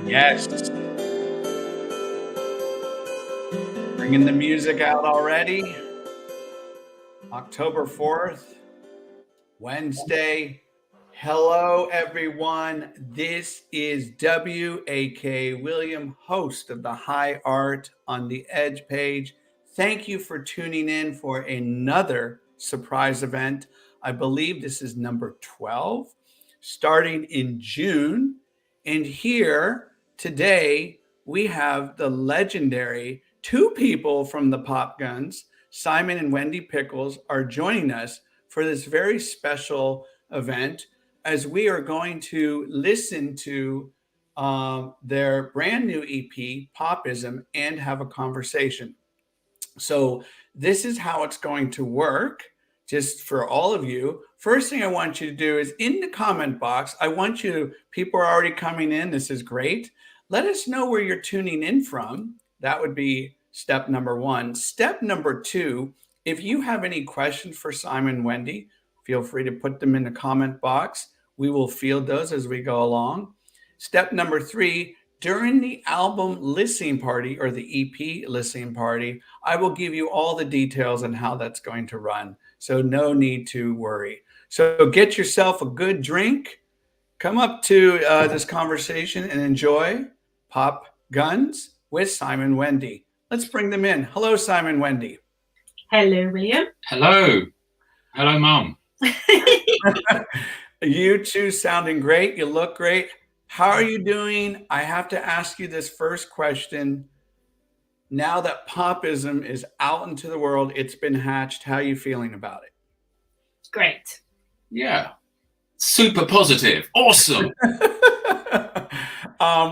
Yes. Bringing the music out already. October 4th, Wednesday. Hello, everyone. This is W.A.K. William, host of the High Art on the Edge page. Thank you for tuning in for another surprise event. I believe this is number 12, starting in June. And here today, we have the legendary two people from the Popguns, Simon and Wendy Pickles, are joining us for this very special event as we are going to listen to their brand new EP, POPISM, and have a conversation. So this is how it's going to work, just for all of you. First thing I want you to do is in the comment box, I want you, people are already coming in. This is great. Let us know where you're tuning in from. That would be step number one. Step number two, if you have any questions for Simon and Wendy, feel free to put them in the comment box. We will field those as we go along. Step number three, during the album listening party or the EP listening party, I will give you all the details on how that's going to run. So no need to worry. So get yourself a good drink, come up to this conversation and enjoy Pop Guns with Simon and Wendy. Let's bring them in. Hello, Simon and Wendy. Hello, William. Hello. Hello, Mum. You two sounding great. You look great. How are you doing? I have to ask you this first question. Now that Popism is out into the world, it's been hatched. How are you feeling about it? Great. Yeah. Super positive. Awesome.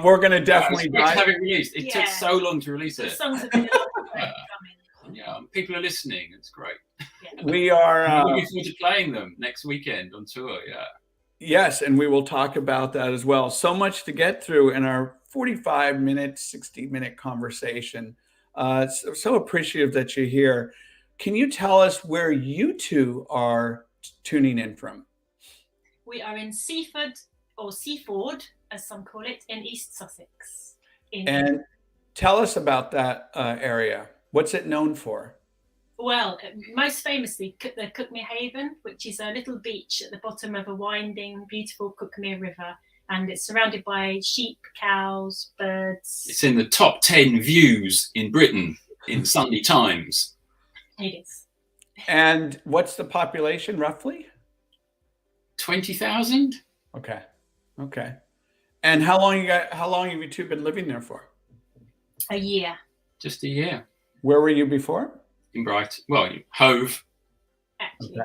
We're going to definitely have it released. It took so long to release it. The songs have been yeah, people are listening. It's great. Yeah. We are looking forward to playing them next weekend on tour. Yeah. Yes, and we will talk about that as well. So much to get through in our 45-minute, 60-minute conversation. So appreciative that you're here. Can you tell us where you two are tuning in from? We are in Seaford, or Seaford, as some call it, in East Sussex. And tell us about that area. What's it known for? Well, most famously, the Cuckmere Haven, which is a little beach at the bottom of a winding, beautiful Cuckmere River. And it's surrounded by sheep, cows, birds. It's in the top 10 views in Britain in Sunday Times. It is. And what's the population roughly? 20,000. Okay. Okay. And how long have you two been living there for? A year. Just a year. Where were you before? In Brighton. Well, Hove. Actually.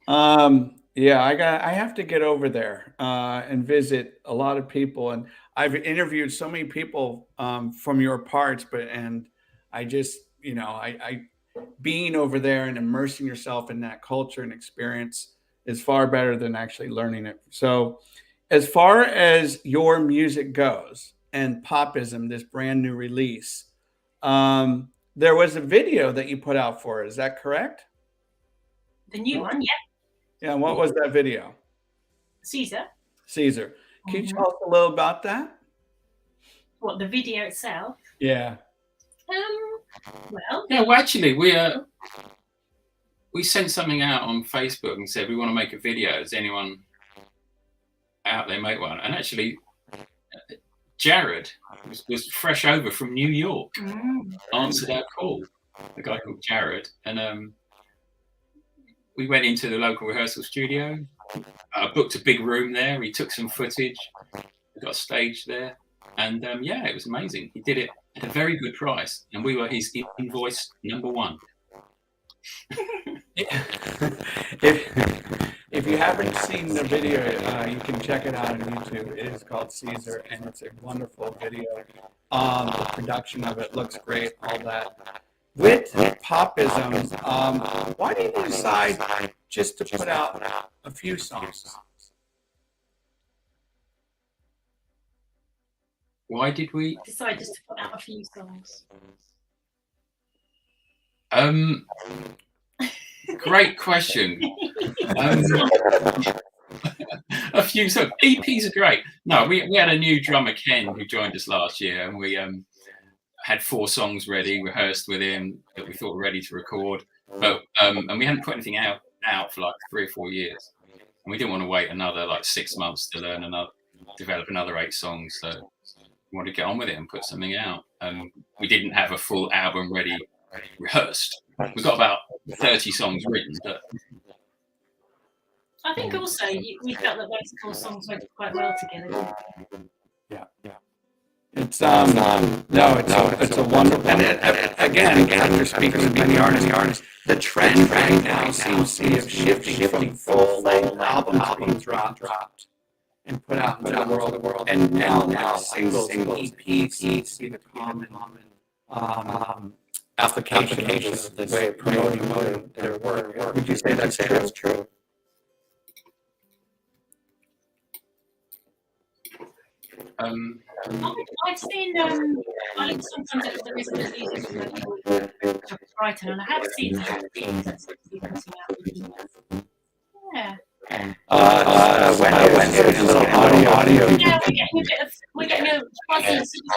Okay. Yeah, I have to get over there and visit a lot of people, and I've interviewed so many people from your parts, and I just, I being over there and immersing yourself in that culture and experience is far better than actually learning it. So, as far as your music goes and Popism, this brand new release, there was a video that you put out for it. Is that correct? The new one, yeah. Yeah, and what was that video? Caesar. Can you tell us a little about that? What, the video itself? Yeah. Well. Yeah, well, actually, we sent something out on Facebook and said we want to make a video. Does anyone out there make one? And actually, Jared was fresh over from New York, answered our call. A guy called Jared, and we went into the local rehearsal studio. Booked a big room there. We took some footage. We got a stage there, and yeah, it was amazing. He did it at a very good price, and we were his invoice number one. If you haven't seen the video, you can check it out on YouTube. It is called Caesar, and it's a wonderful video. The production of it looks great, all that. With Popism, why did you decide just to put out a few songs? Why did we decide just to put out a few songs? Great question. a few songs. EPs are great. No, we had a new drummer, Ken, who joined us last year, and we had 4 songs ready, rehearsed with him that we thought were ready to record. But and we hadn't put anything out for like 3 or 4 years, and we didn't want to wait another like 6 months to develop another 8 songs. So we wanted to get on with it and put something out. We didn't have a full album ready, rehearsed. We've got about 30 songs written, but I think also we felt that those 4 songs went quite well together. Yeah. It's it's a wonderful, and again, after speaking with many artists, the trend right now seems to be shifting from full-length albums being dropped and put out into the world, and now singles, EPs seem to be the common application of this way of promoting their work. Would you say that's true? I've seen, I look sometimes at the business music Brighton, and I have seen some things that seem to be putting out. Yeah. Wendy, a little audio. Yeah, we're getting a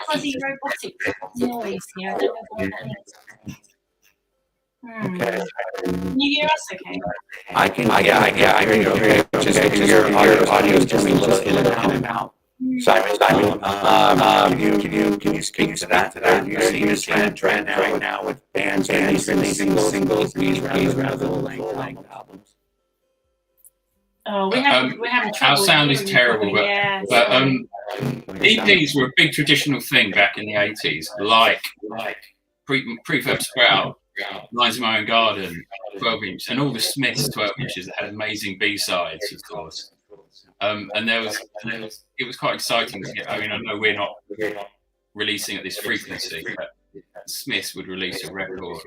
fuzzy robotic noise here. I don't know what that is. Okay. Can you hear us okay? I can hear you. Just your audio is just a little in and out. Simon, can you speak to that? You see this trend right now with bands releasing singles, EPs rather than length albums. Oh, we're having trouble. Our sound is terrible, but EPs were a big traditional thing back in the 80s, like Prefab Sprout, Lines of My Own Garden, 12-inch, and all the Smiths 12-inches that had amazing B-sides, of course. And it was quite exciting to get. I mean, I know we're not releasing at this frequency, but Smiths would release a record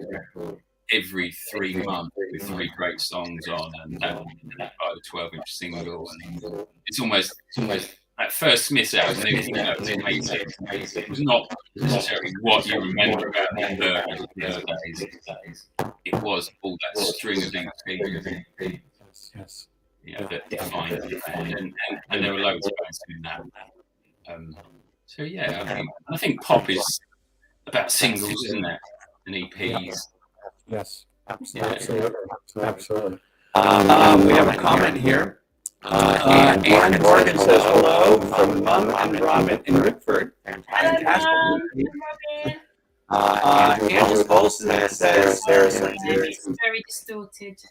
every 3 months with 3 great songs on, and like the 12-inch single. And it's almost that first Smiths album. It was amazing. It was not necessarily what you remember about the days. It was all that string of EPs. Yes. That defined it, and there were loads of bands doing that. So yeah, I think pop is about singles, isn't it? And EPs. Yes, absolutely. We have a comment here. Anne Morgan says hello from Mum and Robin in Rickford. Fantastic. Andrew Olsen says it's very distorted.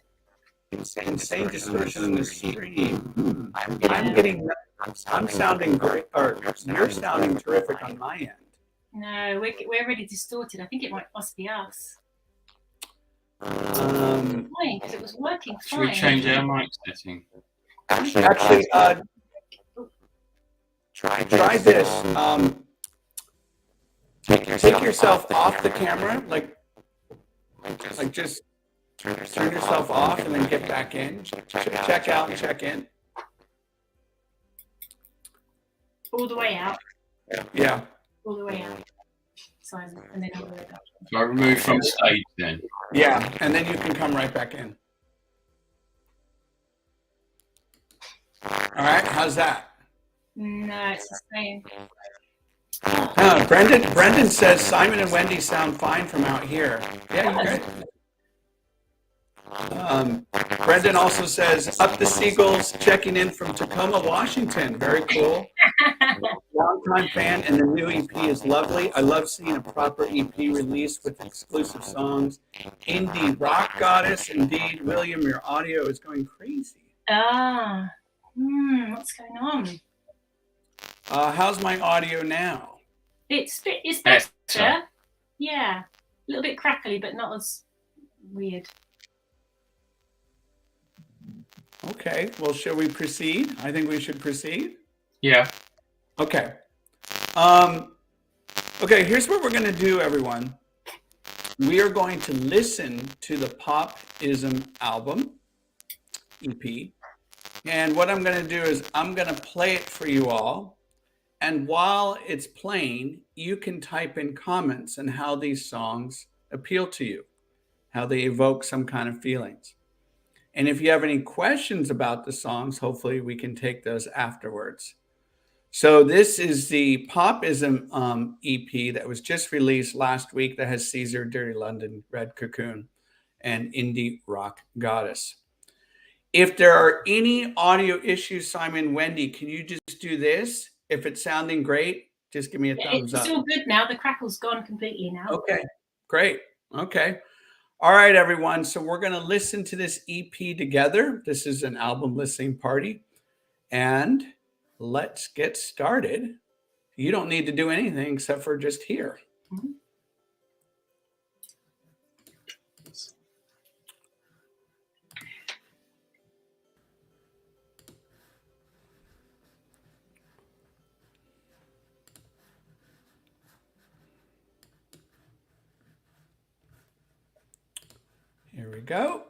Insane distortion in the stream. I'm sounding great, or you're sounding terrific on my end. No, we're really distorted. I think it must be us. Because it was working fine. Should we change our mic setting? Actually, try this. Take yourself off the camera, like just turn yourself off and then get back in. Check out and check in. All the way out. Yeah. All the way out. Simon, and then all the way back. So I remove from stage then. Yeah, and then you can come right back in. All right, how's that? No, it's the same. Brendan says Simon and Wendy sound fine from out here. Yeah, you guys. Brendan also says, up the Seagulls, checking in from Tacoma, Washington. Very cool. Longtime fan, and the new EP is lovely. I love seeing a proper EP released with exclusive songs. Indie rock goddess, indeed. William, your audio is going crazy. What's going on? How's my audio now? It's better. Yeah. A little bit crackly, but not as weird. Okay, well, shall we proceed? I think we should proceed. Yeah. Okay. Okay, here's what we're going to do, everyone. We are going to listen to the POPISM album, EP. And what I'm going to do is I'm going to play it for you all. And while it's playing, you can type in comments on how these songs appeal to you, how they evoke some kind of feelings. And if you have any questions about the songs, hopefully we can take those afterwards. So this is the Popism EP that was just released last week that has Caesar, Dirty London, Red Cocoon, and Indie Rock Goddess. If there are any audio issues, Simon, Wendy, can you just do this? If it's sounding great, just give me a thumbs up. It's all good now. The crackle's gone completely now. Okay, great. Okay. All right, everyone. So we're going to listen to this EP together. This is an album listening party. And let's get started. You don't need to do anything except for just hear. Mm-hmm. Here we go.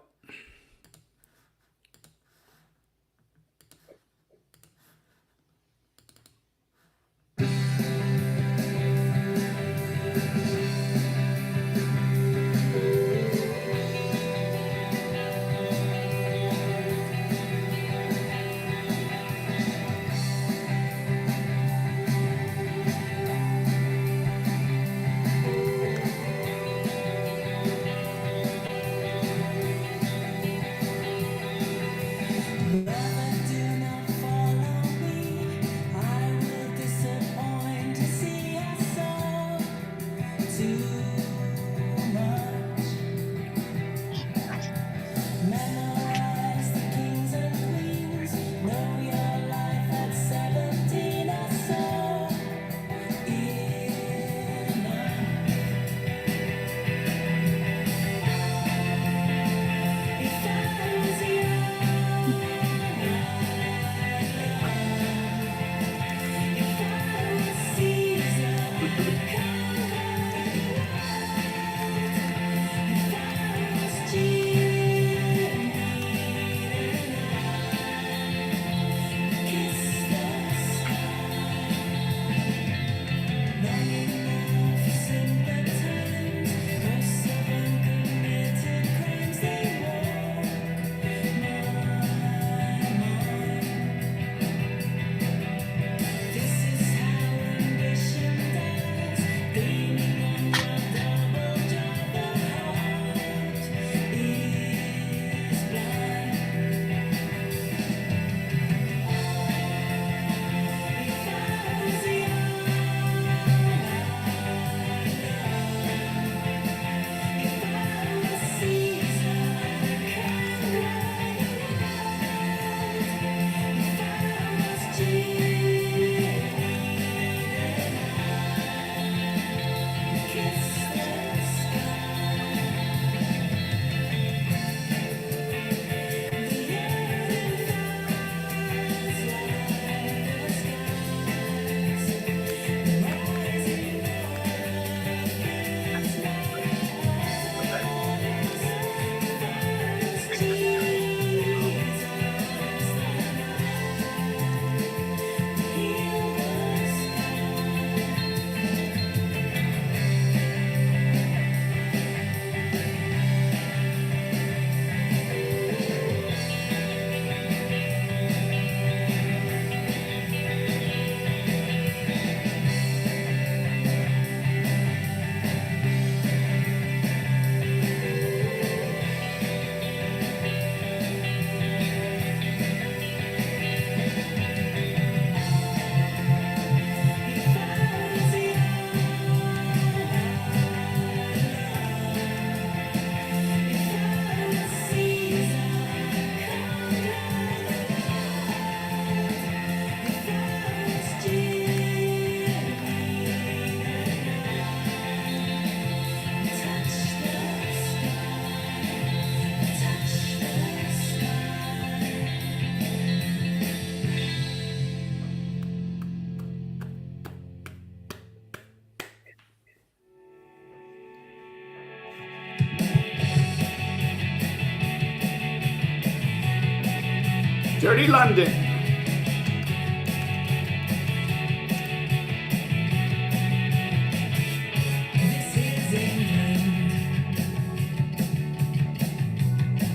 Dirty London.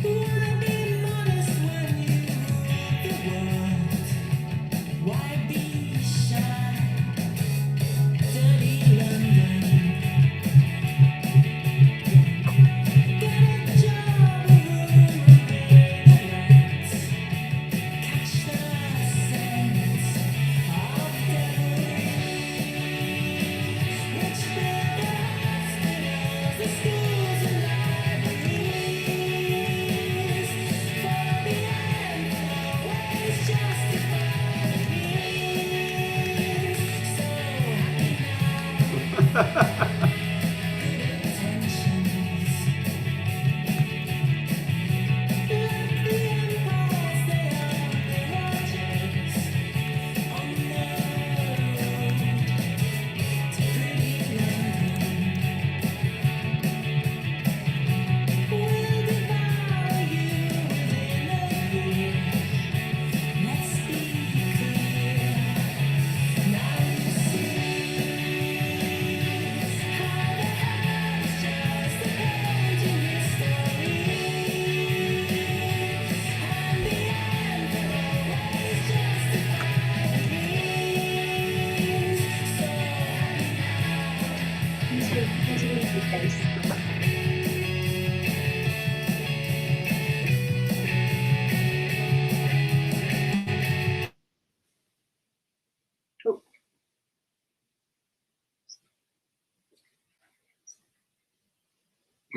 Wanna be money. We've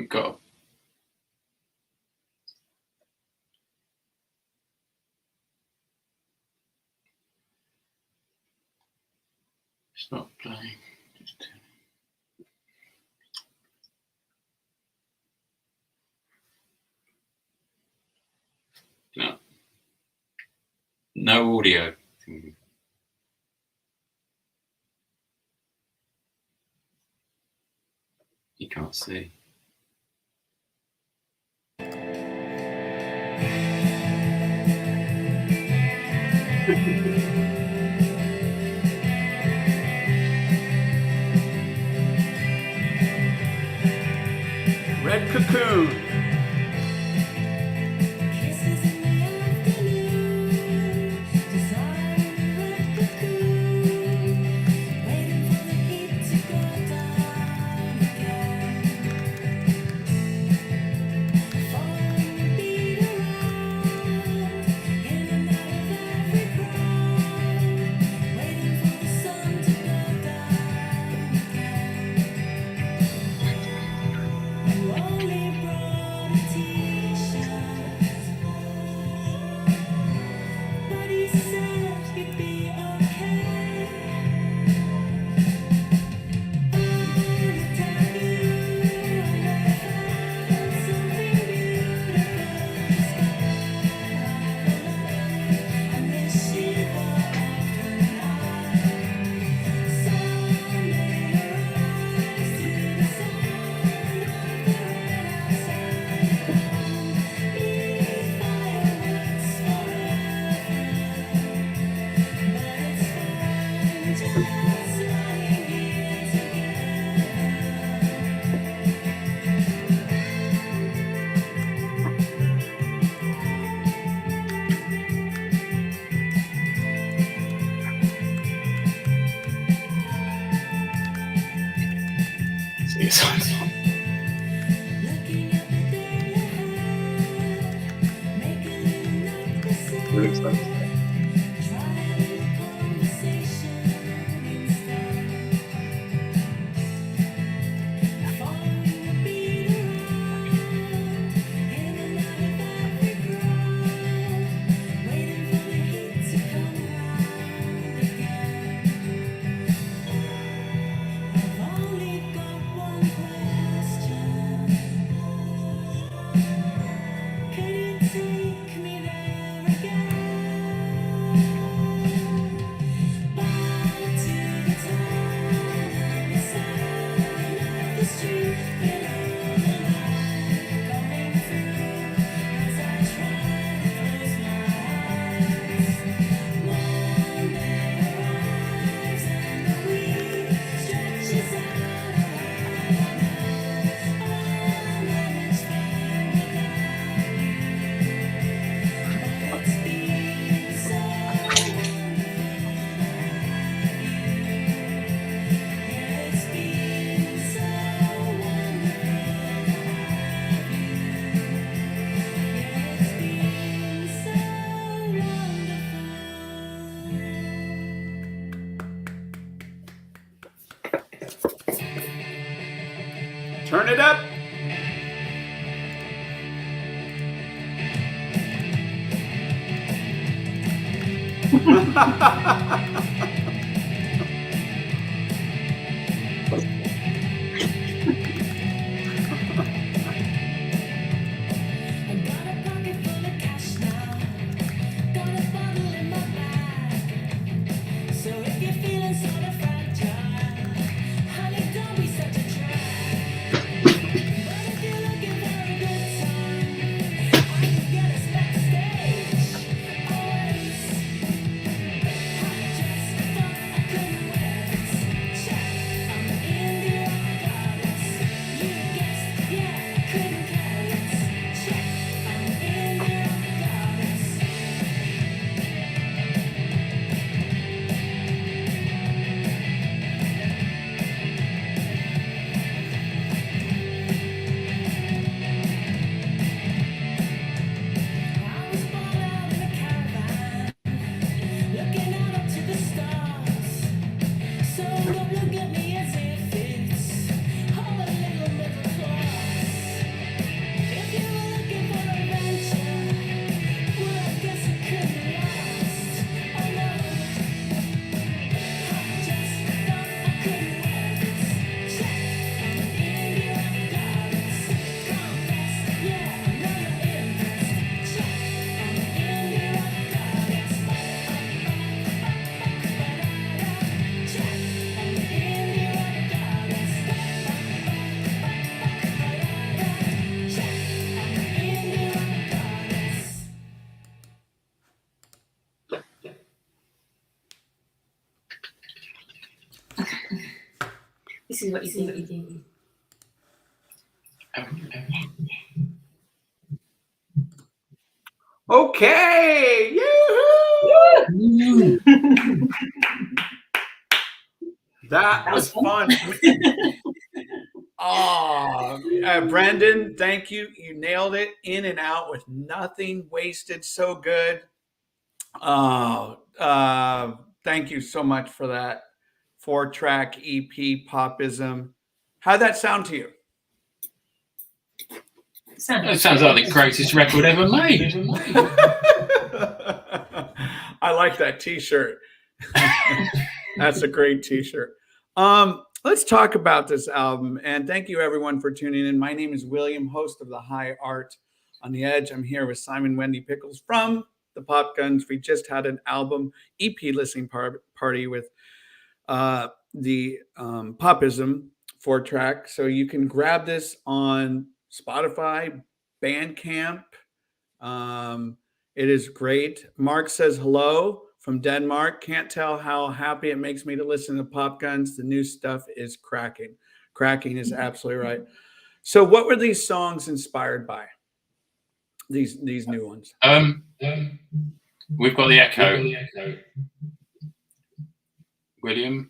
got it's not playing. No audio. You can't see. Red Cocoon. I've only got one way. Turn it up. This is what you do. Okay. Yoo-hoo! That was fun. Oh, Brendan, thank you. You nailed it, in and out with nothing wasted. So good. Thank you so much for that 4-track EP, Popism. How'd that sound to you? It sounds like the greatest record ever made. I like that T-shirt. That's a great T-shirt. Let's talk about this album. And thank you, everyone, for tuning in. My name is William, host of the High Art on the Edge. I'm here with Simon and Wendy Pickles from the Popguns. We just had an album EP listening party with the Popism 4-track. So you can grab this on Spotify, Bandcamp. It is great. Mark says hello from Denmark. Can't tell how happy it makes me to listen to Popguns. The new stuff is cracking. Cracking is absolutely right. So what were these songs inspired by? These new ones? We've got the Echo. William?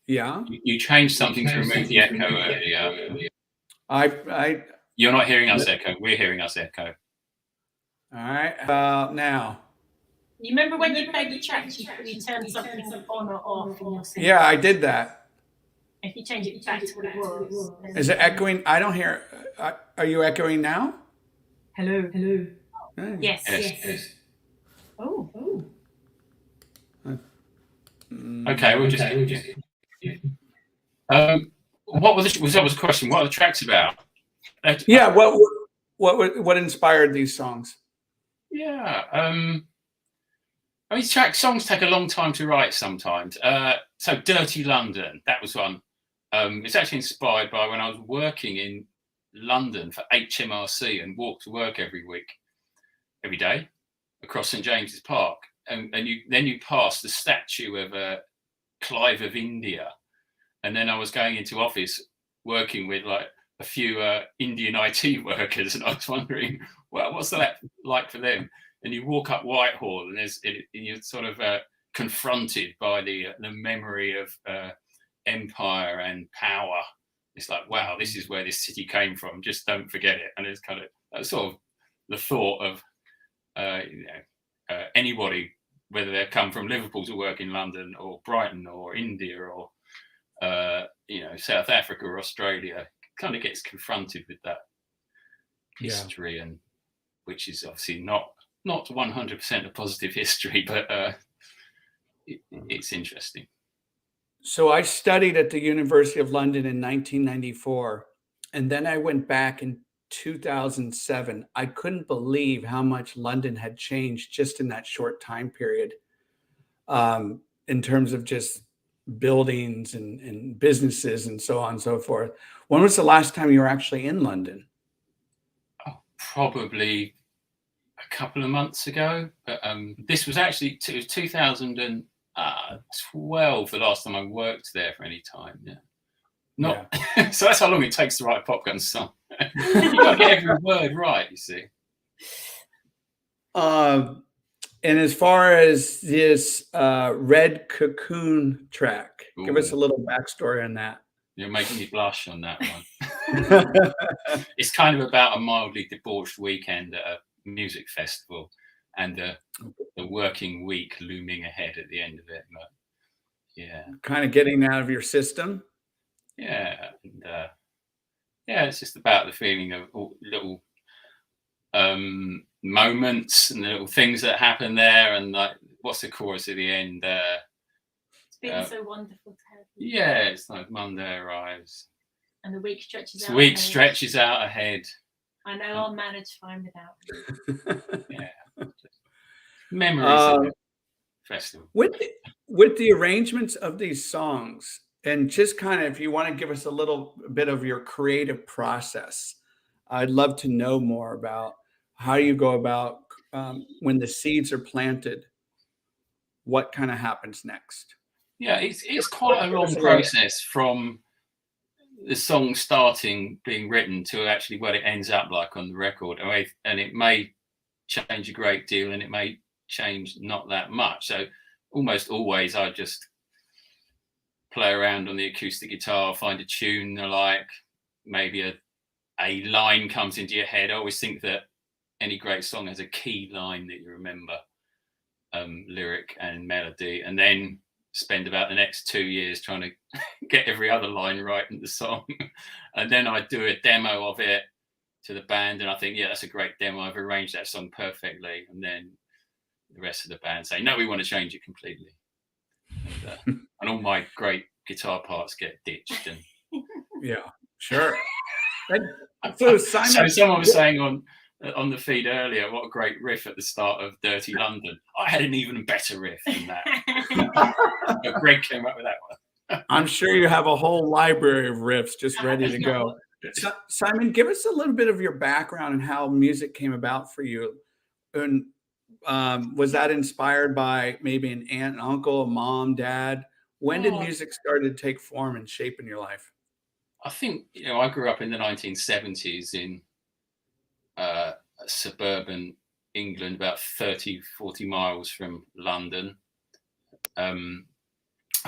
Yeah. You changed something to remove the echo earlier. You're not hearing us echo. We're hearing us echo. All right. Now. You remember when you played the tracks, you turned something on or off in your sync? Yeah, I did that. If you change it back to what it was. Is it echoing? I don't hear. Are you echoing now? Hello. Yes. Oh. Okay, we'll just. What was the question? What are the tracks about? Yeah. What inspired these songs? Yeah. I mean, songs take a long time to write sometimes. So Dirty London, that was one. It's actually inspired by when I was working in London for HMRC and walked to work every day across St James's Park. And you pass the statue of Clive of India. And then I was going into office working with like a few Indian IT workers. And I was wondering, well, what's that like for them? And you walk up Whitehall and you're sort of confronted by the memory of empire and power. It's like, wow, this is where this city came from. Just don't forget it. And it's kind of that's sort of the thought of anybody, whether they come from Liverpool to work in London or Brighton or India or South Africa or Australia, kind of gets confronted with that history, and which is obviously not 100% a positive history, but it's interesting. So I studied at the University of London in 1994, and then I went back in 2007. I couldn't believe how much London had changed just in that short time period, in terms of just buildings and businesses and so on and so forth. When was the last time you were actually in London? Oh, probably a couple of months ago. But this was actually 2012, the last time I worked there for any time. So that's how long it takes to write a Popguns song. You got to get every word right, you see. And as far as this Red Cocoon track, give us a little backstory on that. You're making me blush on that one. It's kind of about a mildly debauched weekend at a music festival, and the working week looming ahead at the end of it. But, kind of getting out of your system. It's just about the feeling of little moments and the little things that happen there, and like, what's the chorus at the end? It's been so wonderful to have you. Yeah, it's like Monday arrives, and the week stretches out. The week stretches out ahead. I know I'll manage fine without you. Memories of the festival. With the arrangements of these songs, and just kind of, if you want to give us a little bit of your creative process, I'd love to know more about how you go about when the seeds are planted. What kind of happens next? Yeah, it's quite a long process from the song being written to actually what it ends up like on the record, and it may change a great deal, and it may change not that much. So almost always I just play around on the acoustic guitar, find a tune I like, maybe a line comes into your head. I always think that any great song has a key line that you remember, lyric and melody, and then spend about the next 2 years trying to get every other line right in the song. And then I do a demo of it to the band, and I think, that's a great demo, I've arranged that song perfectly. And then the rest of the band say, no, we want to change it completely. And all my great guitar parts get ditched. And sure. So someone was saying on the feed earlier, what a great riff at the start of Dirty London. I had an even better riff than that. But Greg came up with that one. I'm sure you have a whole library of riffs just ready to go. Simon, give us a little bit of your background and how music came about for you. And was that inspired by maybe an aunt, an uncle, a mom, dad? When did music start to take form and shape in your life? I think, I grew up in the 1970s in suburban England, about 30, 40 miles from London. And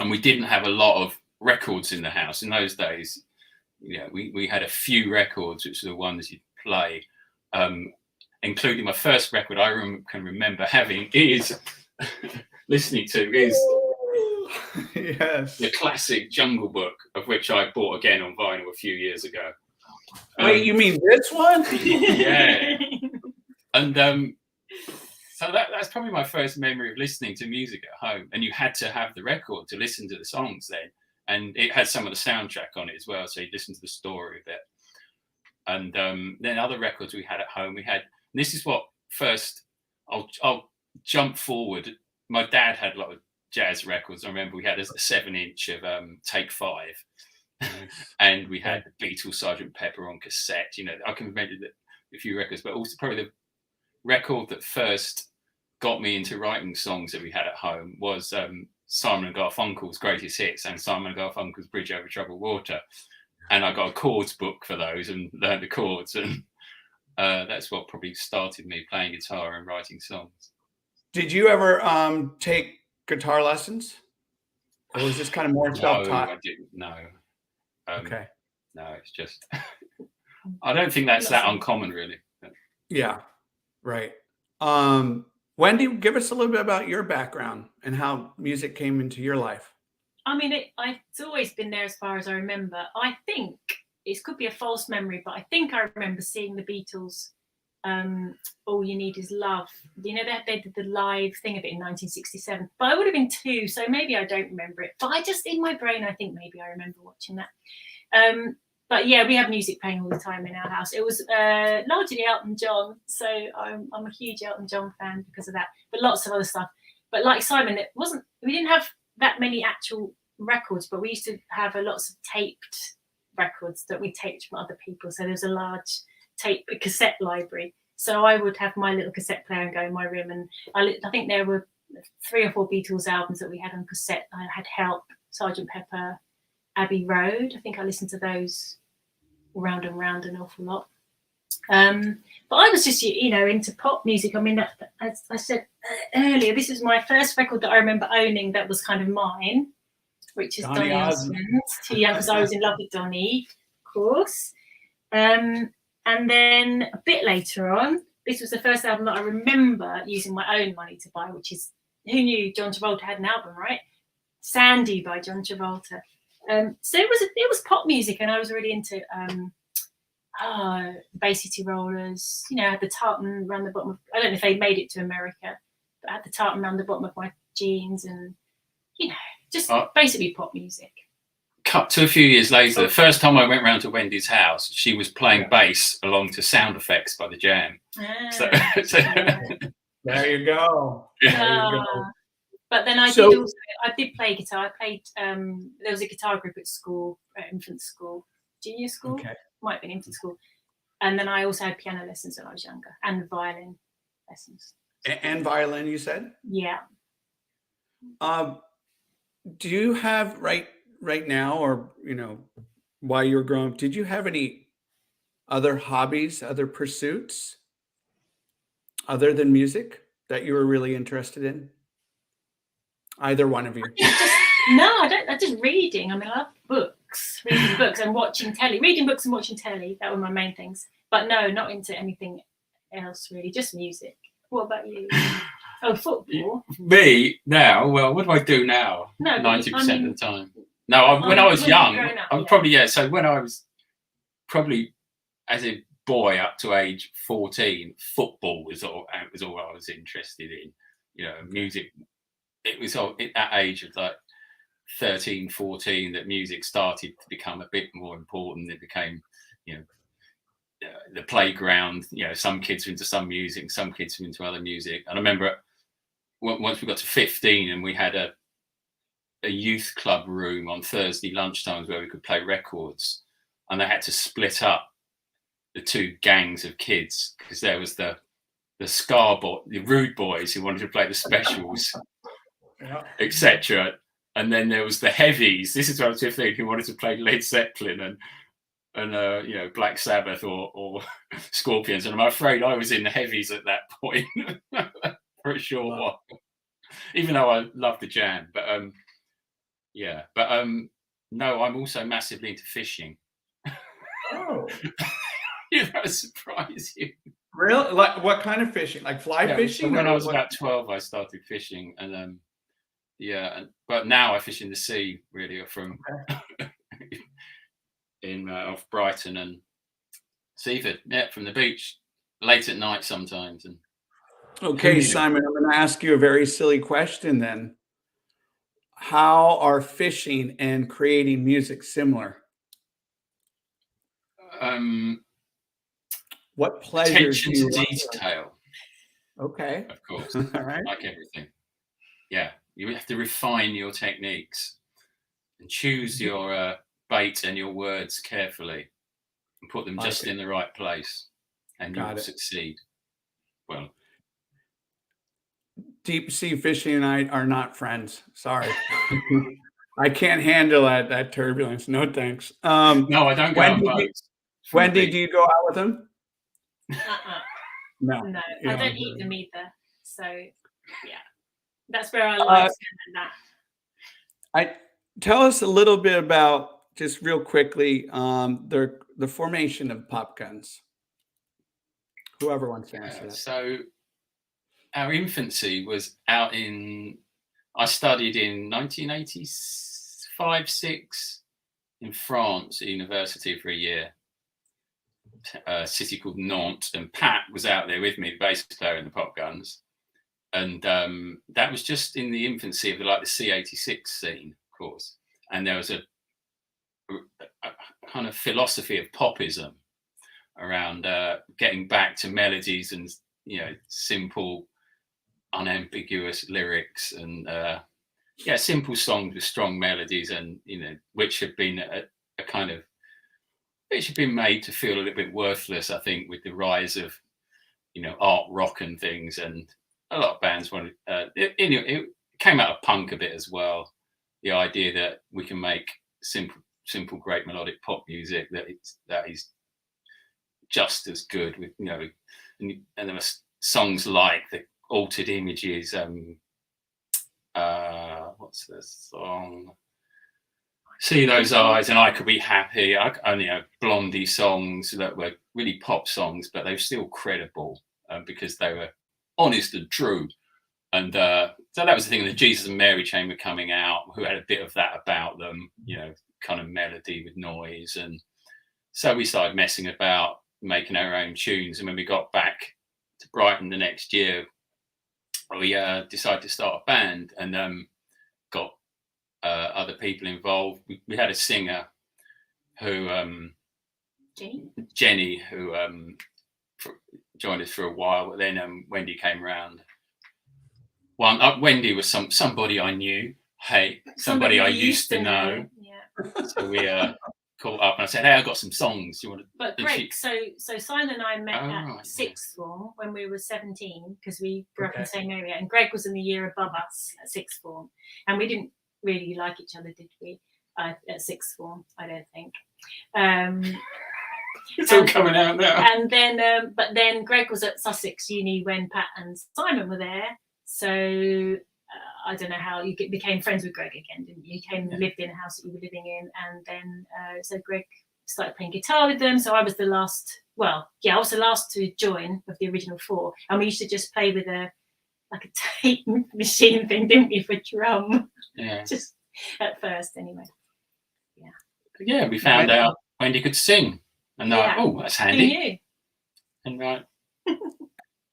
we didn't have a lot of records in the house. In those days, we had a few records, which are the ones you'd play, including my first record I can remember listening to is the classic Jungle Book, of which I bought again on vinyl a few years ago. Wait, you mean this one? Yeah. And so that's probably my first memory of listening to music at home. And you had to have the record to listen to the songs then. And it had some of the soundtrack on it as well, so you listen to the story a bit. And then other records we had at home, this is what first, I'll jump forward. My dad had a lot of jazz records. I remember we had a 7-inch of Take 5. And we had the Beatles, Sgt. Pepper on cassette. I can remember a few records, but also probably the record that first got me into writing songs that we had at home was Simon and Garfunkel's Greatest Hits and Simon and Garfunkel's Bridge Over Troubled Water. And I got a chords book for those and learned the chords. And that's what probably started me playing guitar and writing songs. Did you ever take guitar lessons? Or was this kind of more self-taught? No, I didn't. No. Okay. No, it's just, I don't think that's that uncommon, really. Yeah, right. Wendy, give us a little bit about your background and how music came into your life. I mean, it's always been there as far as I remember. I think it could be a false memory, but I think I remember seeing the Beatles. All You Need Is Love. You know, they did the live thing of it in 1967. But I would have been 2, so maybe I don't remember it. But I just, in my brain, I think maybe I remember watching that. But yeah, we have music playing all the time in our house. It was largely Elton John, so I'm a huge Elton John fan because of that. But lots of other stuff. But like Simon, we didn't have that many actual records, but we used to have lots of taped records that we taped from other people. So there's a large cassette library. So I would have my little cassette player and go in my room, and I think there were 3 or 4 Beatles albums that we had on cassette. I had Help, Sgt. Pepper, Abbey Road. I think I listened to those round and round an awful lot. But I was just, into pop music. I mean, as I said earlier, this was my first record that I remember owning that was kind of mine, which is Donny Osmond's Too Young, because I was in love with Donny, of course. And then a bit later on, this was the first album that I remember using my own money to buy, which is, who knew John Travolta had an album, right? Sandy by John Travolta. So it was pop music, and I was really into the Bay City Rollers. I had the tartan around the bottom of, I don't know if they made it to America, but I had the tartan around the bottom of my jeans, and just basically pop music. Cut to a few years later, the first time I went round to Wendy's house, she was playing bass along to Sound Effects by the Jam. There you go. But then I did play guitar. I played, there was a guitar group at school, at infant school, junior school, might have been infant school. And then I also had piano lessons when I was younger, and violin lessons. And violin, you said? Yeah. Do you have right now, or while you were growing up, did you have any other hobbies, other pursuits other than music that you were really interested in? Either one of you? No, I don't. I just reading. I mean, I love books, reading books and watching telly. Reading books and watching telly, that were my main things. But no, not into anything else really, just music. What about you? Oh, football. Me now? Well, what do I do now? No, 90% of the time. No, when I was young, I'm probably So when I was probably as a boy up to age 14, football was all I was interested in. Music. It was at that age of like 13, 14 that music started to become a bit more important. It became, the playground. Some kids were into some music, some kids were into other music. And I remember once we got to 15 and we had a youth club room on Thursday lunchtimes where we could play records, and they had to split up the 2 gangs of kids, because there was the the rude boys who wanted to play the specials, etc. And then there was the heavies. This is what I was 15, who wanted to play Led Zeppelin and Black Sabbath or Scorpions. And I'm afraid I was in the heavies at that point for a short while, even though I loved the Jam. But no, I'm also massively into fishing. Oh, That would surprise you. Really? Like what kind of fishing? Like fly fishing? So when I was about 12, I started fishing, and but now I fish in the sea. Really, from off Brighton and Seaford. From the beach, late at night sometimes. And okay, Simon, I'm going to ask you a very silly question then. How are fishing and creating music similar? What pleasures attention do you to want detail. Okay. Of course. All right. Like everything. Yeah. You have to refine your techniques and choose your bait and your words carefully and put them just in the right place, and you will succeed. Well, deep sea fishing and I are not friends. Sorry. I can't handle that turbulence. No, thanks. No, I don't go on boats. Wendy, do you go out with him? No, I don't eat them either. So, yeah, that's where I like that. Tell us a little bit about, just real quickly, the formation of Popguns. Whoever wants to answer that. So, our infancy was out in. I studied in 1985, 6 in France at university for a year, a city called Nantes, and Pat was out there with me, the bass player in the Popguns, and that was just in the infancy of the C86 scene, of course, and there was a kind of philosophy of popism around getting back to melodies and simple, unambiguous lyrics and simple songs with strong melodies, and which had been a kind of, which had been made to feel a little bit worthless, I think, with the rise of art rock and things, and a lot of bands wanted. It came out of punk a bit as well. The idea that we can make simple, great melodic pop music that is just as good with and there were songs like the Altered Images. What's the song? See Those Eyes and I Could Be Happy. Blondie songs that were really pop songs, but they were still credible because they were honest and true. And so that was the thing. The Jesus and Mary Chain were coming out, who had a bit of that about them, kind of melody with noise. And so we started messing about, making our own tunes. And when we got back to Brighton the next year, we decided to start a band and got other people involved. We had a singer who Jenny, who joined us for a while, but then Wendy came around. Wendy was somebody I knew. Hey, somebody I used to know. Yeah. So we caught up and I said, "Hey, I got some songs. You want to?" But Greg, so Simon and I met at sixth form when we were 17 because we grew up in the same area, and Greg was in the year above us at sixth form, and we didn't really like each other, did we? At sixth form, I don't think. It's all coming out now. And then, but then Greg was at Sussex Uni when Pat and Simon were there. So I don't know how you became friends with Greg again, didn't you? You came and lived in a house that you were living in, and then so Greg started playing guitar with them. So I was the last. Well, yeah, I was the last to join of the original four, and we used to just play with a tape machine thing, didn't we, for drum? Yeah. Just at first, anyway. Yeah. Yeah, we found out Wendy could sing, and oh, that's handy. Who knew? And right.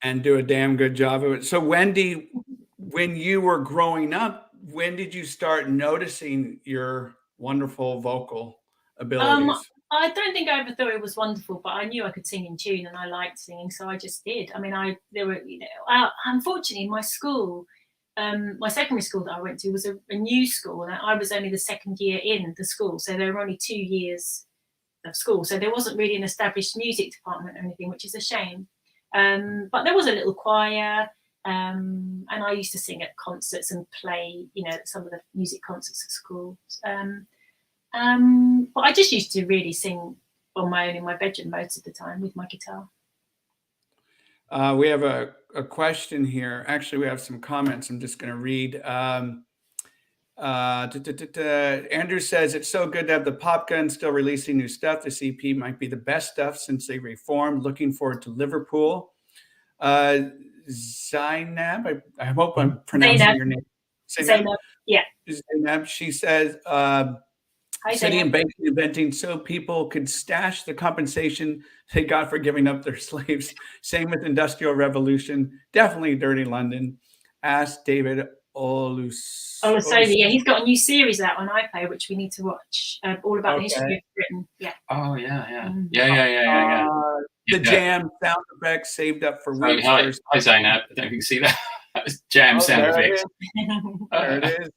And do a damn good job of it. So, Wendy, when you were growing up, when did you start noticing your wonderful vocal abilities? I don't think I ever thought it was wonderful, but I knew I could sing in tune, and I liked singing, so I just did. I mean, unfortunately, my school, my secondary school that I went to was a new school, and I was only the second year in the school, so there were only 2 years of school, so there wasn't really an established music department or anything, which is a shame. But there was a little choir, and I used to sing at concerts and play, some of the music concerts at school. But I just used to really sing on my own in my bedroom most of the time with my guitar. We have a question here. Actually, we have some comments. I'm just going to read. Andrew says, it's so good to have the Popguns still releasing new stuff. This EP might be the best stuff since they reformed. Looking forward to Liverpool. Zainab, I hope I'm pronouncing your name. Zainab, yeah. Zainab, she says, City and Bank inventing so people could stash the compensation they got for giving up their slaves. Same with Industrial Revolution. Definitely Dirty London. Ask David Olusoli, yeah, he's got a new series out on iPlayer, which we need to watch, all about the history of Britain. Yeah. Oh, yeah. The Jam sound effects saved up for weeks. Hi, Zainab. I don't know if you can see that. Jam sound effects. There it is.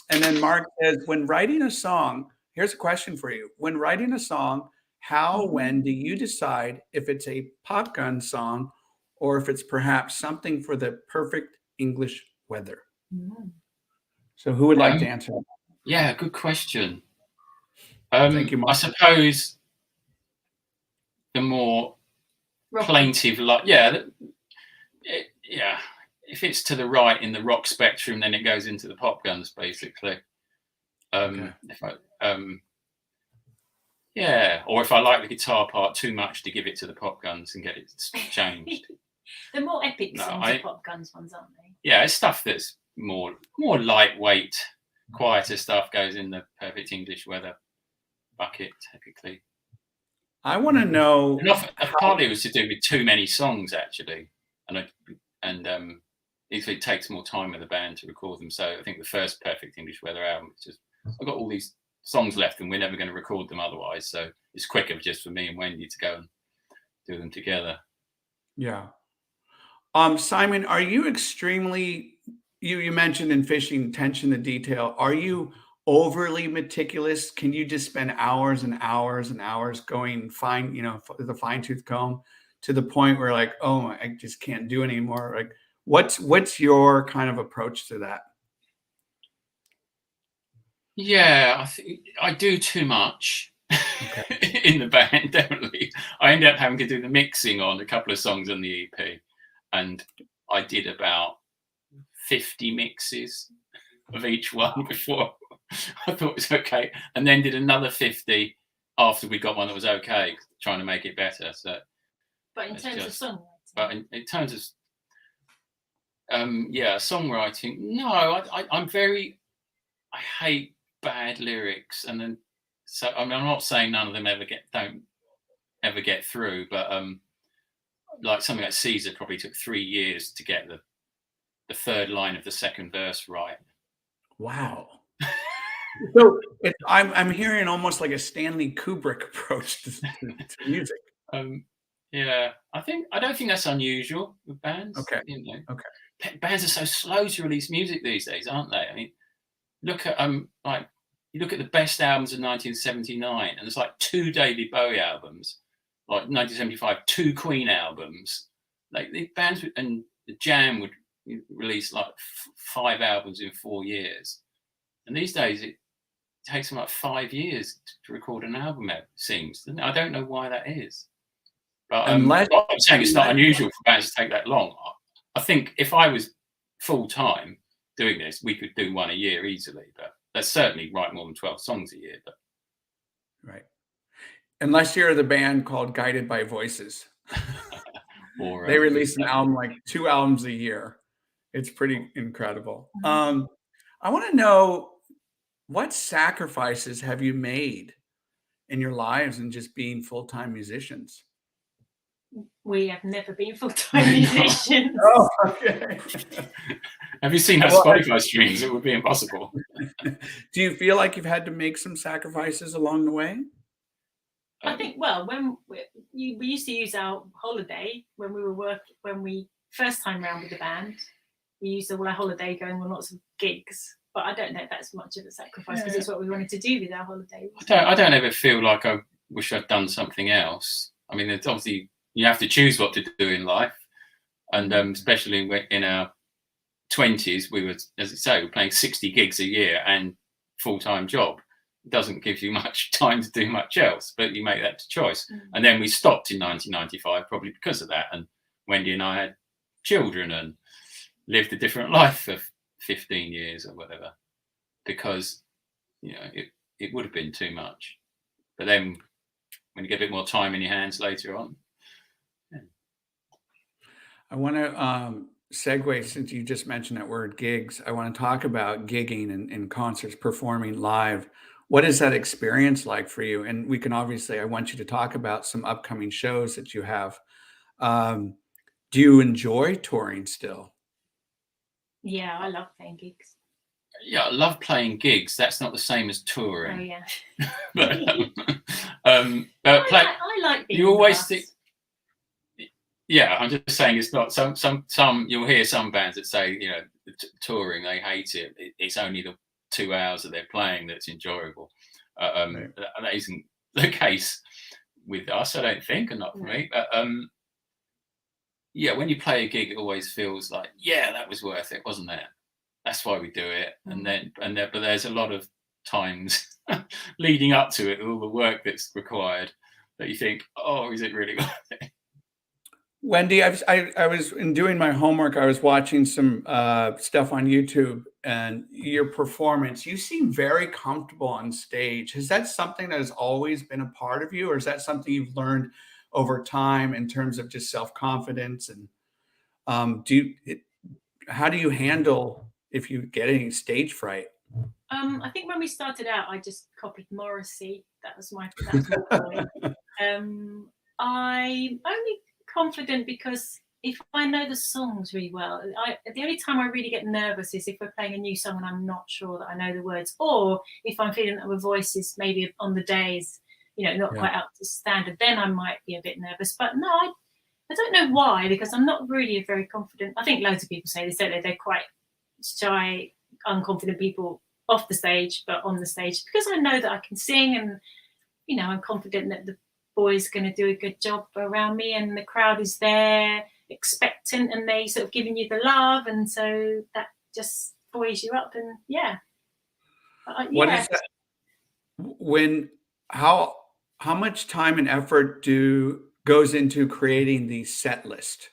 And then Mark says, when writing a song, here's a question for you. When writing a song, when do you decide if it's a Popgun song or if it's perhaps something for the perfect English weather? So who would like to answer that? Yeah, good question. Thank you, Mark. I suppose the more plaintive, if it's to the right in the rock spectrum, then it goes into the Popguns, basically. Or if I like the guitar part too much, to give it to the Popguns and get it changed. They're more epic songs, the Popguns ones, aren't they? Yeah, it's stuff that's more lightweight, quieter stuff goes in the Perfect English Weather bucket typically. I want to know. Partly it was to do with too many songs actually, and it takes more time with the band to record them. So I think the first Perfect English Weather album, I've got all these songs left, and we're never going to record them otherwise. So it's quicker just for me and Wendy to go and do them together. Yeah. Simon, are you extremely? You mentioned in fishing attention to detail. Are you overly meticulous? Can you just spend hours and hours and hours going fine, the fine tooth comb to the point where like, oh, I just can't do anymore? Like, what's your kind of approach to that? Yeah, I think I do too much in the band. Definitely, I ended up having to do the mixing on a couple of songs on the EP, and I did about 50 mixes of each one before I thought it was okay, and then did another 50 after we got one that was okay, trying to make it better. So, but in terms of songwriting, but in terms of songwriting, no, I hate bad lyrics, and then so I mean, I'm not saying none of them don't ever get through, but like something like Caesar probably took 3 years to get the third line of the second verse right. Wow. So I'm hearing almost like a Stanley Kubrick approach to music. Yeah, I don't think that's unusual with bands. Okay. Okay. Bands are so slow to release music these days, aren't they? I mean, look at you look at the best albums of 1979, and there's like 2 David Bowie albums, like 1975, 2 Queen albums. Like the bands and the Jam would release like 5 albums in 4 years, and these days it takes them like 5 years to record an album. It seems. I don't know why that is, but I'm saying it's not unusual for bands to take that long. I think if I was full time doing this, we could do one a year easily, but that's certainly write more than 12 songs a year. But right, unless you're the band called Guided by Voices, or they release an album like 2 albums a year. It's pretty incredible. I want to know, what sacrifices have you made in your lives and just being full-time musicians? We have never been full-time musicians. Oh, okay. Have you seen our Spotify streams? It would be impossible. Do you feel like you've had to make some sacrifices along the way? I think, well, when we used to use our holiday when we first time round with the band, we used all our holiday going on lots of gigs. But I don't know if that's much of a sacrifice because it's what we wanted to do with our holiday. I don't ever feel like I wish I'd done something else. I mean, it's obviously you have to choose what to do in life, and especially in our 20s, we were, as I say, we're playing 60 gigs a year and full-time job. It doesn't give you much time to do much else, but you make that choice. And then we stopped in 1995, probably because of that. And Wendy and I had children and lived a different life for 15 years or whatever, because it would have been too much. But then when you get a bit more time in your hands later on. I want to segue, since you just mentioned that word gigs. I want to talk about gigging and concerts, performing live. What is that experience like for you? And we can obviously, I want you to talk about some upcoming shows that you have. Do you enjoy touring still? Yeah, I love playing gigs. Yeah, I love playing gigs. That's not the same as touring. Oh yeah. I like being you always think. Yeah, I'm just saying it's not some. You'll hear some bands that say, touring, they hate it. It's only the 2 hours that they're playing that's enjoyable. Right. That isn't the case with us, I don't think, and not for me. But yeah, when you play a gig, it always feels like, yeah, that was worth it, wasn't it? That's why we do it. But there's a lot of times leading up to it, all the work that's required, that you think, oh, is it really worth it? Wendy, I was in doing my homework. I was watching some stuff on YouTube, and your performance. You seem very comfortable on stage. Is that something that has always been a part of you, or is that something you've learned over time in terms of just self-confidence? And how do you handle if you get any stage fright? I think when we started out, I just copied Morrissey. That was my point. I'm only confident because if I know the songs really well, the only time I really get nervous is if we're playing a new song and I'm not sure that I know the words, or if I'm feeling that my voice is maybe on the days, not quite up to standard, then I might be a bit nervous. But no, I don't know why, because I'm not really a very confident. I think loads of people say this, don't they? They're quite shy, unconfident people off the stage, but on the stage, because I know that I can sing, and I'm confident that the boys are going to do a good job around me, and the crowd is there expectant, and they sort of giving you the love, and so that just buoys you up. And What is that? How much time and effort goes into creating the set list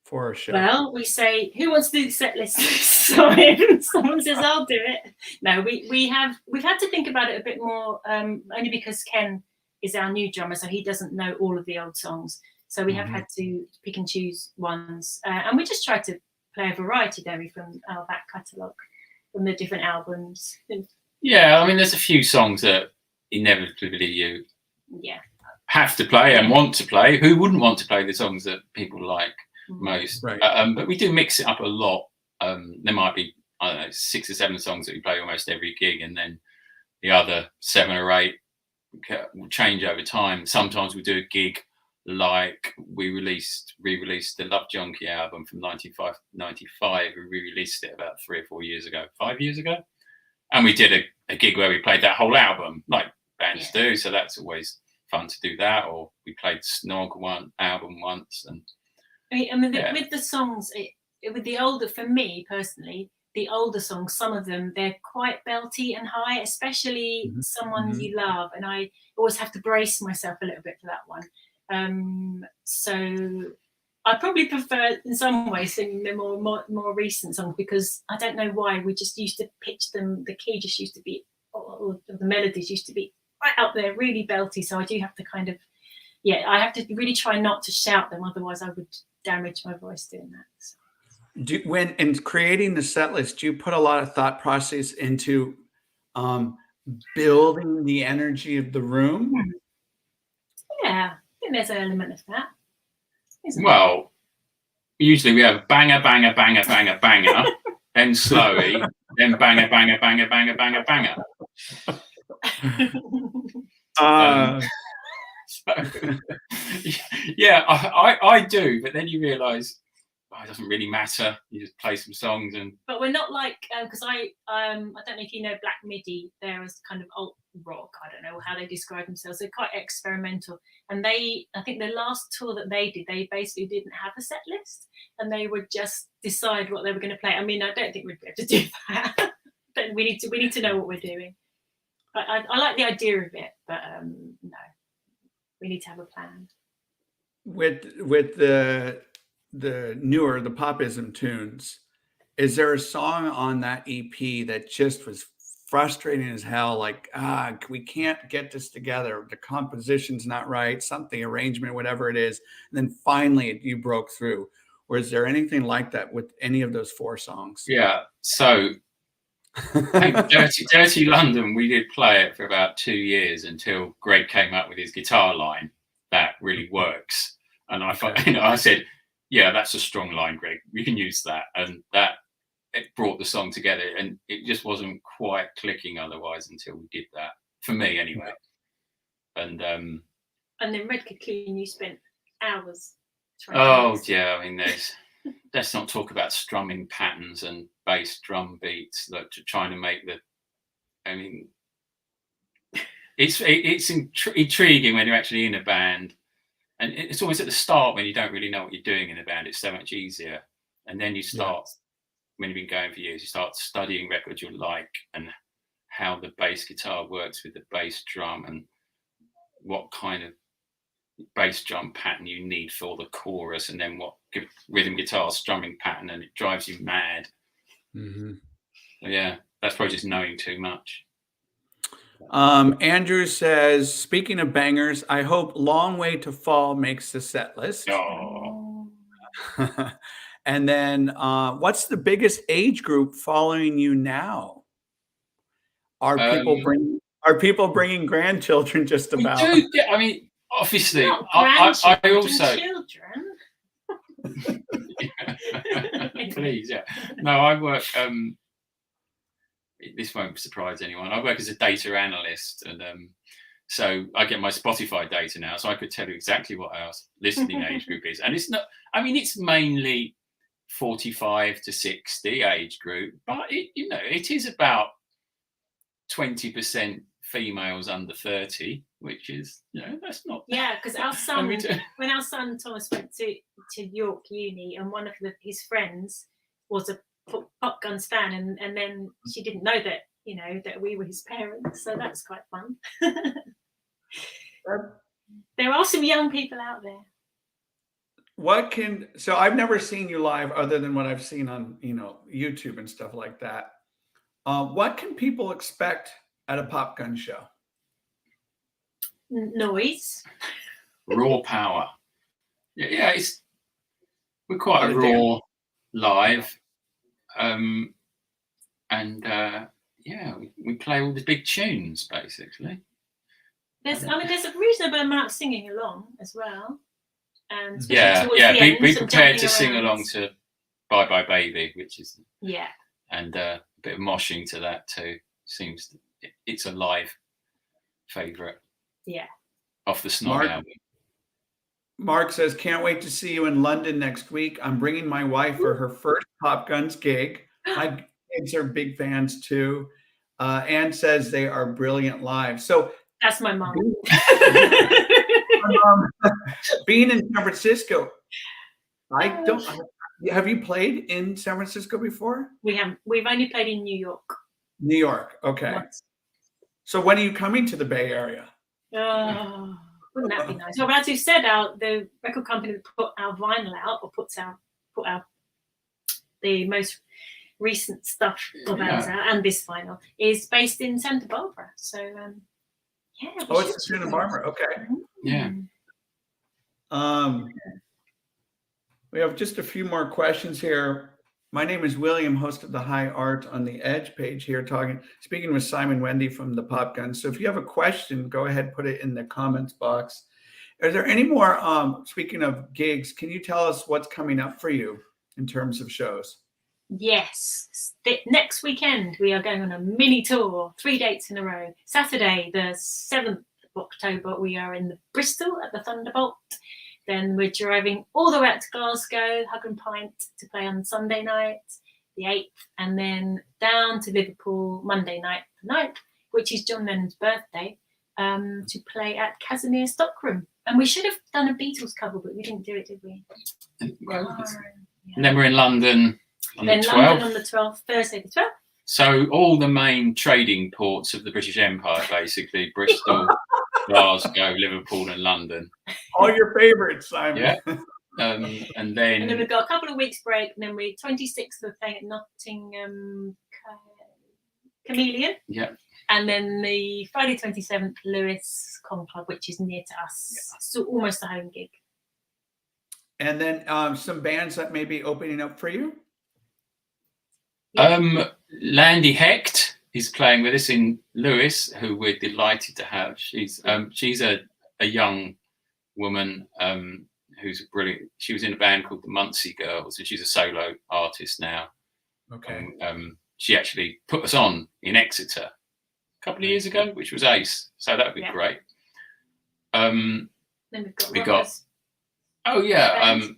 for a show? Well, we say, who wants to do the set list? So if someone says, I'll do it. No, we've had to think about it a bit more, only because Ken is our new drummer, so he doesn't know all of the old songs. So we have had to pick and choose ones, and we just try to play a variety, don't we, from our back catalogue, from the different albums. Yeah, I mean, there's a few songs that inevitably you have to play and want to play. Who wouldn't want to play the songs that people like most? Right. But we do mix it up a lot. There might be, I don't know, 6 or 7 songs that we play almost every gig, and then the other 7 or 8 will change over time. Sometimes we do a gig like we re-released the Love Junkie album from 1995. We re-released it about 3 or 4 years ago, 5 years ago, and we did a gig where we played that whole album like bands do. So that's always fun to do that. Or we played Snog album once, and I mean, with the songs, with the older, for me personally, the older songs, some of them, they're quite belty and high, especially Someone You Love, and I always have to brace myself a little bit for that one. So I probably prefer, in some ways, singing the more recent songs, because I don't know why, we just used to pitch them. The key just used to be, or the melodies used to be right up there, really belty. So I do have to kind of, I have to really try not to shout them, otherwise I would damage my voice doing that. So. When in creating the set list, do you put a lot of thought process into building the energy of the room? Yeah, I think there's an element of that. Well, usually we have banger, banger, banger, banger, banger, then slowly, then banger, banger, banger, banger, banger, banger. I do, but then you realise it doesn't really matter. You just play some songs, but we're not like, because I don't know if you know Black Midi. They're as kind of alt rock. I don't know how they describe themselves. They're quite experimental, and I think the last tour that they did, they basically didn't have a set list, and they would just decide what they were going to play. I mean, I don't think we'd be able to do that. But we need to know what we're doing. I like the idea of it, but no, we need to have a plan. With the newer, the Popism tunes, is there a song on that EP that just was frustrating as hell? Like, we can't get this together. The composition's not right, something, arrangement, whatever it is. And then finally you broke through. Or is there anything like that with any of those 4 songs? Yeah. So Dirty London, we did play it for about 2 years until Greg came up with his guitar line that really works. And I said, yeah, that's a strong line, Greg. We can use that. And it brought the song together, and it just wasn't quite clicking otherwise until we did that, for me anyway. And then Red Cocoon, you spent hours trying I mean, let's not talk about strumming patterns and bass drum beats trying to make it's intriguing when you're actually in a band. And it's always at the start when you don't really know what you're doing in a band. It's so much easier. And then you start, when you've been going for years, you start studying records you like and how the bass guitar works with the bass drum and what kind of bass drum pattern you need for the chorus, and then what rhythm guitar strumming pattern, and it drives you mad. So yeah, that's probably just knowing too much. Andrew says, speaking of bangers, I hope Long Way to Fall makes the set list. Oh. And then what's the biggest age group following you now? Are people bringing grandchildren just about? We do. Yeah, I mean, obviously, Not I grandchildren, also. children. Please, yeah. No, I work. This won't surprise anyone. I work as a data analyst, and so I get my Spotify data now, so I could tell you exactly what our listening age group is. And it's not. I mean, it's mainly 45 to 60 age group, but it is about 20% females under 30, which is, that's not. Yeah, because our son, when our son Thomas went to York Uni, and one of his friends was a Popguns fan, and then she didn't know that that we were his parents, so that's quite fun. There are some young people out there. So I've never seen you live other than what I've seen on YouTube and stuff like that. What can people expect at a Popgun show? Noise, raw power. Yeah, we're quite a raw live, and we play all the big tunes basically. There's a reasonable amount of singing along as well. And be prepared to sing along to Bye Bye Baby, which is and a bit of moshing to that too. It's a live favourite. Yeah. Off the Snog album. Mark says, can't wait to see you in London next week. I'm bringing my wife for her first Popguns gig. My kids are big fans too. Anne says they are brilliant live. So that's my mom. Being in San Francisco, have you played in San Francisco before? We haven't. We've only played in New York. New York, okay. Once. So when are you coming to the Bay Area? Oh, wouldn't that be nice? Well, as you said, the record company that put our vinyl out, or put out the most recent stuff of ours out, and this vinyl is based in Santa Barbara. So it's Santa Barbara. Okay. Yeah. We have just a few more questions here. My name is William, host of the High Art on the Edge page here, speaking with Simon and Wendy from the Popguns. So if you have a question, go ahead, put it in the comments box. Are there any more, speaking of gigs, can you tell us what's coming up for you in terms of shows? Yes. Next weekend, we are going on a mini tour, 3 dates in a row. Saturday, the 7th of October, we are in Bristol at the Thunderbolt. Then we're driving all the way out to Glasgow, Hug and Pint, to play on Sunday night, the 8th, and then down to Liverpool Monday night, the 9th, which is John Lennon's birthday, to play at Casimir Stockroom. And we should have done a Beatles cover, but we didn't do it, did we? And then we're in London on the 12th. London on the 12th, Thursday the 12th. So all the main trading ports of the British Empire, basically, Bristol, Glasgow, Liverpool and London. All your favorites, Simon. Yeah. And then we've got a couple of weeks break, and then we're 26th, we're playing at Nottingham Chameleon. Yeah. And then the Friday 27th, Lewis Con Club, which is near to us. Yeah. So almost a home gig. And then some bands that may be opening up for you? Landy Hecht is playing with us in Lewis, who we're delighted to have. She's a young woman who's brilliant. She was in a band called the Muncie Girls, and she's a solo artist now. Okay. She actually put us on in Exeter a couple of years ago, which was ace. So that would be great. Then we've got Rocker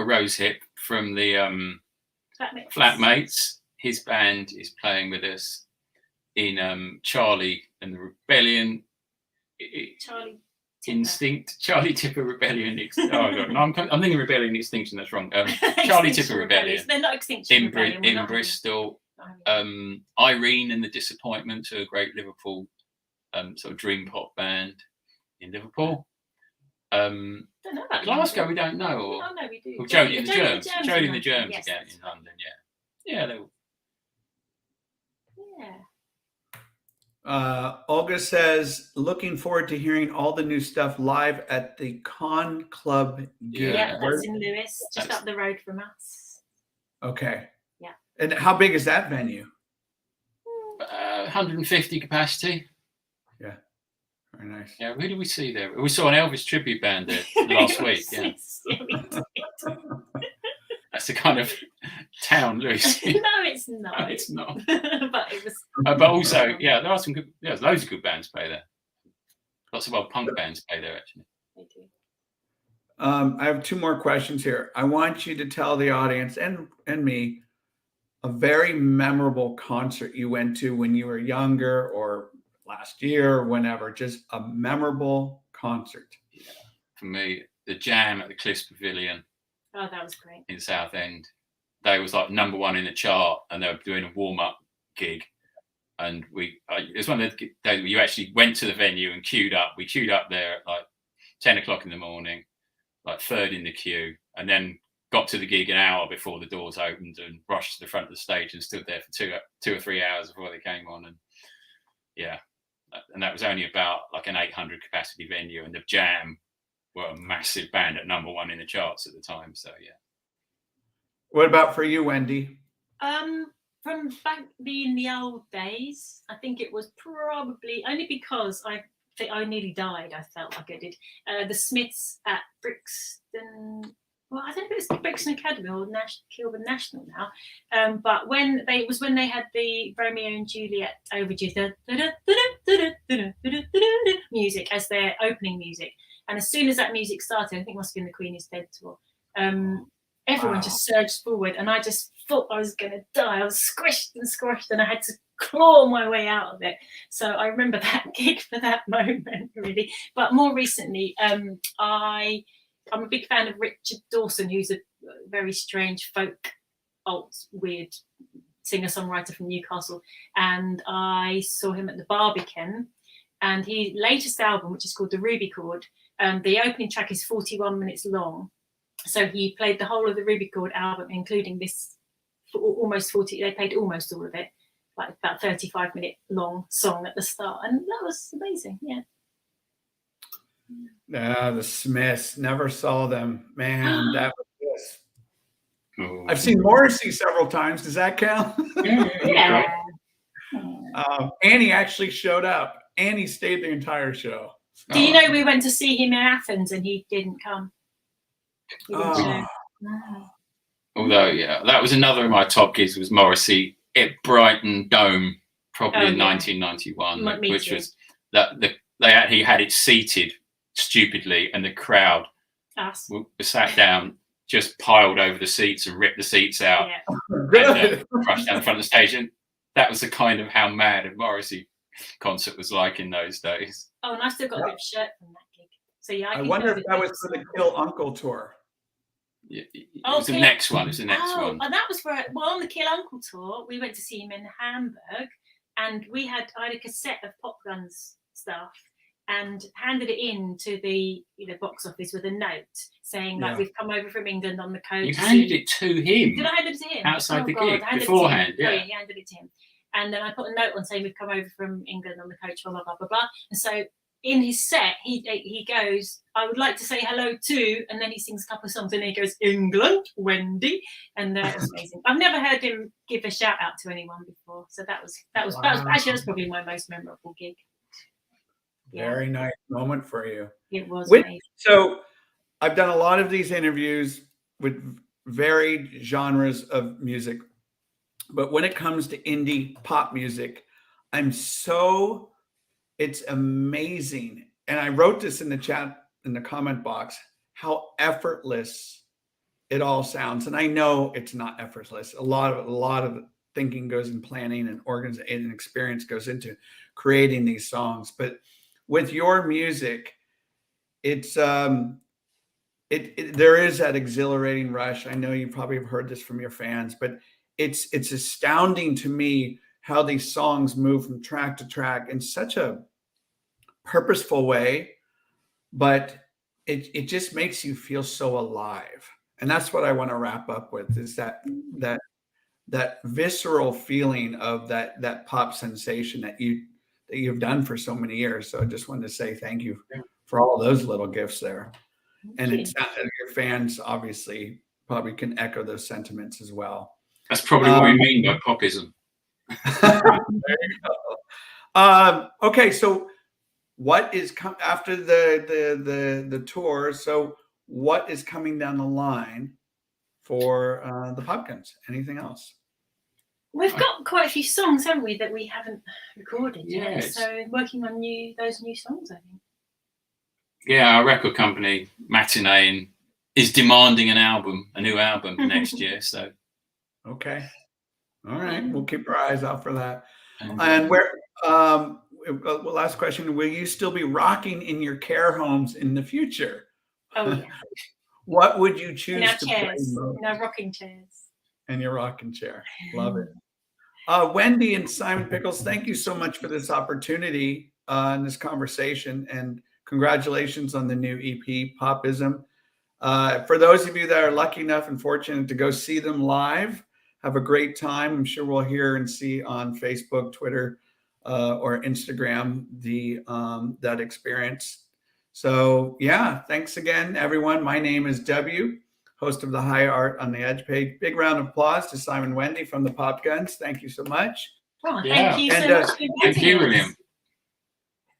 Rosehip from the Flatmates. His band is playing with us in Charlie and the Rebellion. Charlie Tipper Rebellion. I'm thinking Rebellion Extinction. That's wrong. Charlie Tipper Rebellion. They're not Extinction Rebellion. In Bristol. Irene and the Disappointments, are a great Liverpool sort of dream pop band in Liverpool. Don't know about Glasgow, we don't know. No, we do. Or Jodie and the Germs. Jodie and the Germs again in London. Yeah. Olga says, looking forward to hearing all the new stuff live at the Con Club gig. Yeah, that's in Lewis, just up the road from us. Okay. Yeah. And how big is that venue? 150 capacity. Yeah, very nice. Yeah, who did we see there? We saw an Elvis tribute band there last week. Yeah. That's the kind of town, Lucy. No, it's not. No, it's not. But it was. But also, yeah, there are some good. There's loads of good bands play there. Lots of old punk bands play there, actually. They do. I have 2 more questions here. I want you to tell the audience and me a very memorable concert you went to when you were younger or last year or whenever. Just a memorable concert. Yeah, for me, the Jam at the Cliffs Pavilion. Oh, that was great. In Southend. They was like #1 in the chart, and they were doing a warm-up gig. And it was one of the days where you actually went to the venue and queued up. We queued up there at like 10 o'clock in the morning, like 3rd in the queue, and then got to the gig an hour before the doors opened and rushed to the front of the stage and stood there for 2 or 3 hours before they came on. And yeah, and that was only about like an 800 capacity venue, and the Jam were a massive band at #1 in the charts at the time. So yeah. What about for you, Wendy? From back in the old days, I think it was probably only because I nearly died. I felt like I did. The Smiths at Brixton. Well, I don't know if it's Brixton Academy or Kilburn National now. But when they had the Romeo and Juliet overture music as their opening music, and as soon as that music started, I think it must have been the Queen is Dead tour. Everyone just surged forward, and I just thought I was going to die. I was squished and squashed, and I had to claw my way out of it. So I remember that gig for that moment, really. But more recently, I'm a big fan of Richard Dawson, who's a very strange folk, alt, weird singer-songwriter from Newcastle. And I saw him at the Barbican, and his latest album, which is called The Ruby Chord, the opening track is 41 minutes long. So he played the whole of the Ruby Chord album, including this almost 40, they played almost all of it, like about 35-minute long song at the start. And that was amazing, yeah. The Smiths, never saw them. Man, that was this. Oh. I've seen Morrissey several times. Does that count? Yeah. Annie actually showed up. Annie stayed the entire show. Do you know we went to see him in Athens and he didn't come? He didn't show. No. Although, yeah, that was another of my top gigs was Morrissey at Brighton Dome, probably in 1991, which was that he had it seated stupidly, and the crowd was sat down, just piled over the seats and ripped the seats out, and crushed down the front of the stage. And that was the kind of how mad a Morrissey concert was like in those days. Oh, and I still got a ripped shirt from that gig. So yeah, I wonder if that was for the Kill Uncle tour. Yeah, it was the next one. It was the next one. And that was on the Kill Uncle tour. We went to see him in Hamburg, and I had a cassette of Popguns stuff, and handed it in to the box office with a note saying like we've come over from England on the coach. You handed it to him. Did I hand it to him outside the gig beforehand? Yeah, he handed it to him, and then I put a note on saying we've come over from England on the coach. Blah blah blah blah blah. And so in his set, he goes, I would like to say hello to, and then he sings a couple of songs, and then he goes, England, Wendy, and that was amazing. I've never heard him give a shout out to anyone before, so that was actually that's probably my most memorable gig. Yeah. Very nice moment for you. It was amazing. So I've done a lot of these interviews with varied genres of music, but when it comes to indie pop music, it's amazing. And I wrote this in the chat, in the comment box, how effortless it all sounds. And I know it's not effortless. A lot of thinking goes in planning, and organization and experience goes into creating these songs. But with your music, it's there is that exhilarating rush. I know you probably have heard this from your fans, but it's astounding to me how these songs move from track to track in such a purposeful way, but it just makes you feel so alive. And that's what I want to wrap up with, is that visceral feeling of that pop sensation that you've done for so many years. So I just wanted to say thank you for all those little gifts there. And it's not, your fans obviously probably can echo those sentiments as well. That's probably what we mean by popism. There you go. Okay, so what is after the tour? So what is coming down the line for the Popguns? Anything else? We've got quite a few songs, haven't we, that we haven't recorded yet? Yes. So working on those new songs, I think. Yeah, our record company, Matinee, is demanding a new album next year. So, okay, all right, we'll keep our eyes out for that. and where, last question: will you still be rocking in your care homes in the future? Oh yeah. What would you choose In our to chairs, play? in our rocking chairs. In your rocking chair, love it. Wendy and Simon Pickles, thank you so much for this opportunity and this conversation, and congratulations on the new EP, POPISM. For those of you that are lucky enough and fortunate to go see them live, have a great time. I'm sure we'll hear and see on Facebook, Twitter, or Instagram that experience. So yeah, thanks again, everyone. My name is W, host of the High Art on the Edge page. Big round of applause to Simon and Wendy from the Popguns. Thank you so much. Oh, Yeah. thank you And, so much for thank inviting you, us. William.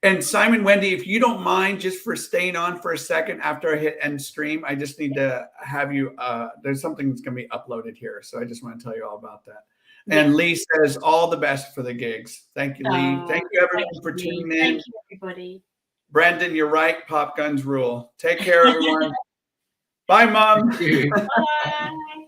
And Simon, Wendy, if you don't mind just for staying on for a second after I hit end stream, I just need to have you, there's something that's going to be uploaded here. So I just want to tell you all about that. And Yeah. Lee says all the best for the gigs. Thank you, Lee. Thank you, everyone, for tuning in. Thank you, everybody. Brendan, you're right. Popguns rule. Take care, everyone. Bye, Mom. Thank you. Bye.